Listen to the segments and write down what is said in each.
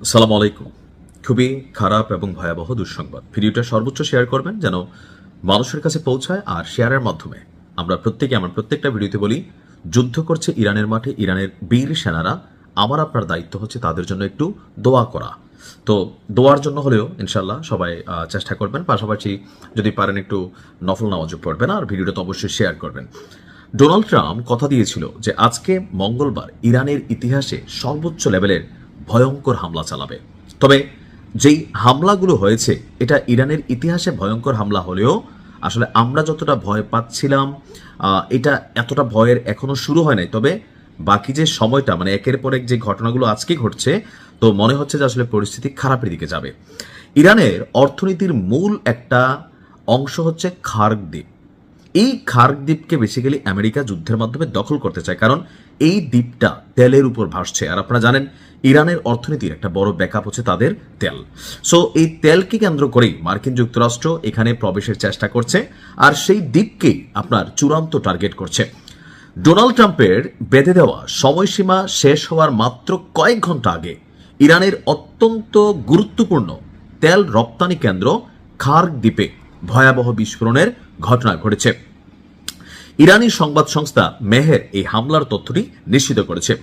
আসসালামু আলাইকুম। খুবই খারাপ এবং ভয়াবহ দুঃসংবাদ। ভিডিওটা সর্বোচ্চ শেয়ার করবেন যেন মানুষের কাছে পৌঁছায়। আর শেয়ারের মাধ্যমে আমার প্রত্যেকটা ভিডিওতে বলি, যুদ্ধ করছে ইরানের মাঠে ইরানের বীর সেনারা। আমার আপনার দায়িত্ব হচ্ছে তাদের জন্য একটু দোয়া করা। তো দোয়ার জন্য হলেও ইনশাল্লাহ সবাই চেষ্টা করবেন। পাশাপাশি যদি পারেন একটু নফল নামাজও পড়বেন, আর ভিডিওটা তো অবশ্যই শেয়ার করবেন। ডোনাল্ড ট্রাম্প কথা দিয়েছিল যে আজকে মঙ্গলবার ইরানের ইতিহাসে সর্বোচ্চ লেভেলের ভয়ঙ্কর হামলা চালাবে। তবে যেই হামলাগুলো হয়েছে এটা ইরানের ইতিহাসে ভয়ঙ্কর হামলা হলেও আসলে আমরা যতটা ভয় পাচ্ছিলাম এটা এতটা ভয়ের এখনো শুরু হয় নাই। তবে বাকি যে সময়টা মানে একের পর এক যে ঘটনাগুলো আজকে ঘটছে, তো মনে হচ্ছে যে আসলে পরিস্থিতি খারাপের দিকে যাবে। ইরানের অর্থনীতির মূল একটা অংশ হচ্ছে খার্ক দ্বীপ। এই খার্ক দ্বীপকে বেসিক্যালি আমেরিকা যুদ্ধের মাধ্যমে দখল করতে চায়, কারণ এই দ্বীপটা তেলের উপর ভাসছে। আর আপনারা জানেন ইরানের অর্থনীতির একটা বড় ব্যাকআপ হচ্ছে তাদের তেল। সো এই তেলকে কেন্দ্র করেই মার্কিন যুক্তরাষ্ট্র এখানে প্রবেশের চেষ্টা করছে, আর সেই দ্বীপকেই আপনার চূড়ান্ত টার্গেট করছে। ডোনাল্ড ট্রাম্পের বেঁধে দেওয়া সময়সীমা শেষ হওয়ার মাত্র কয়েক ঘন্টা আগে ইরানের অত্যন্ত গুরুত্বপূর্ণ তেল রপ্তানি কেন্দ্র খার্ক দ্বীপে ভয়াবহ বিস্ফোরণের ঘটনা ঘটেছে। ইরানি সংবাদ সংস্থা মেহের এই হামলার তথ্যটি নিশ্চিত করেছে।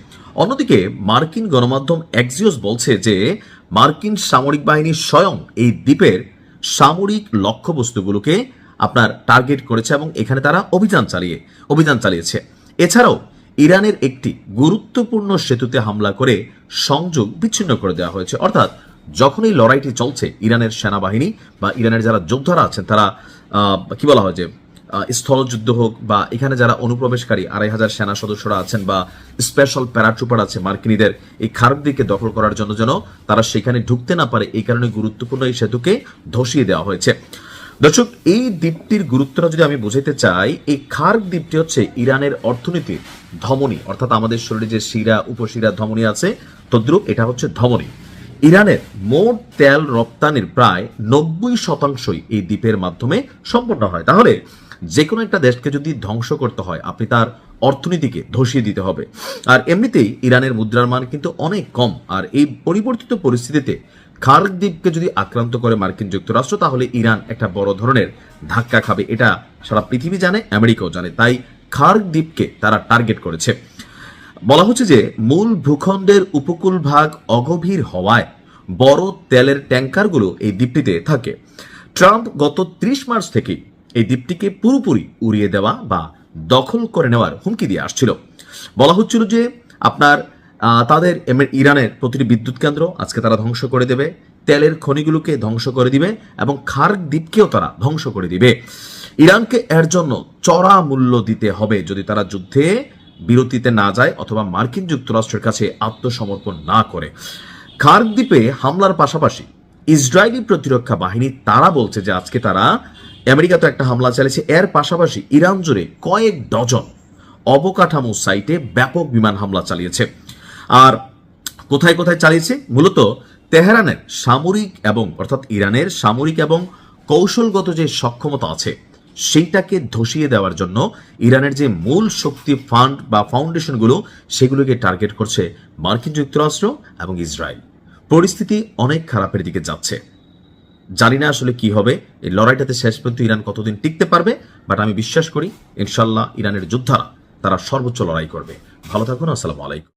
অন্যদিকে মার্কিন গণমাধ্যম এক্সিওস বলছে যে মার্কিন সামরিক বাহিনী স্বয়ং এই দ্বীপের সামরিক লক্ষ্যবস্তুগুলোকে আপনার টার্গেট করেছে এবং এখানে তারা অভিযান চালিয়েছে। এছাড়াও ইরানের একটি গুরুত্বপূর্ণ সেতুতে হামলা করে সংযোগ বিচ্ছিন্ন করে দেওয়া হয়েছে। অর্থাৎ যখন এই লড়াইটি চলছে, ইরানের সেনাবাহিনী বা ইরানের যারা যোদ্ধারা আছেন তারা কি বলা হয় যে স্থলযুদ্ধ হোক বা এখানে যারা অনুপ্রবেশকারী ২৫০০ সেনা সদস্যরা আছেন বা স্পেশাল প্যারাট্রুপার আছে মার্কিনীদের, এই খার্ক দ্বীপকে দখল করার জন্য যেন তারা সেখানে ঢুকতে না পারে, এই কারণে গুরুত্বপূর্ণ এই সেতুকে ধসিয়ে দেওয়া হয়েছে। দর্শক, এই দ্বীপটির গুরুত্বটা যদি আমি বোঝাইতে চাই, এই খার্ক দ্বীপটি হচ্ছে ইরানের অর্থনীতির ধমনী। অর্থাৎ আমাদের শরীরে যে শিরা উপশিরা ধমনী আছে, তদ্রুপ এটা হচ্ছে ধমনী। ইরানের মোট তেল রপ্তানির প্রায় ৯০% এই দ্বীপের মাধ্যমে সম্পন্ন হয়। তাহলে যে কোনো একটা দেশকে যদি ধ্বংস করতে হয়, আপনি তার অর্থনীতিকে ধসিয়ে দিতে হবে। আর এমনিতেই ইরানের মুদ্রার মান কিন্তু অনেক কম। আর এই পরিবর্তিত পরিস্থিতিতে খার্ক দ্বীপকে যদি আক্রান্ত করে মার্কিন যুক্তরাষ্ট্র, তাহলে ইরান একটা বড় ধরনের ধাক্কা খাবে। এটা সারা পৃথিবী জানে, আমেরিকাও জানে। তাই খার্ক দ্বীপকে তারা টার্গেট করেছে। বলা হচ্ছে যে মূল ভূখণ্ডের উপকূল ভাগ অগভীর হওয়ায় বড় তেলের ট্যাঙ্কারগুলো এই দ্বীপটিতে থাকে। ট্রাম্প গত ৩০ মার্চ থেকে এই দ্বীপটিকে পুরোপুরি উড়িয়ে দেওয়া বা দখল করে নেওয়ার হুমকি দিয়ে আসছিল। বলা হচ্ছিল যে আপনার তাদের ইরানের প্রতিটি বিদ্যুৎ কেন্দ্র আজকে তারা ধ্বংস করে দেবে, তেলের খনিগুলোকে ধ্বংস করে দিবে এবং খার্ক দ্বীপকেও তারা ধ্বংস করে দিবে। ইরানকে এর জন্য চড়া মূল্য দিতে হবে যদি তারা যুদ্ধে বিরতিতে না যায় অথবা মার্কিন যুক্তরাষ্ট্রের কাছে আত্মসমর্পণ না করে। খার্ক দ্বীপে হামলার পাশাপাশি ইসরায়েলি প্রতিরক্ষা বাহিনী তারা বলছে যে আজকে তারা আমেরিকা তো একটা হামলা চালিয়েছে, এর পাশাপাশি ইরান জুড়ে কয়েক ডজন অবকাঠামো সাইটে ব্যাপক বিমান হামলা চালিয়েছে। আর কোথায় কোথায় চালিয়েছে? মূলত তেহরানের সামরিক এবং অর্থাৎ ইরানের সামরিক এবং কৌশলগত যে সক্ষমতা আছে সেইটাকে ধসিয়ে দেওয়ার জন্য ইরানের যে মূল শক্তি ফান্ড বা ফাউন্ডেশনগুলো সেগুলোকে টার্গেট করছে মার্কিন যুক্তরাষ্ট্র এবং ইসরায়েল। পরিস্থিতি অনেক খারাপের দিকে যাচ্ছে। জানি না আসলে কি হবে, এই লড়াইটাতে শেষ পর্যন্ত ইরান কতদিন টিকতে পারবে, বাট আমি বিশ্বাস করি ইনশাল্লাহ ইরানের যোদ্ধারা তারা সর্বোচ্চ লড়াই করবে। ভালো থাকুন, আসসালামু আলাইকুম।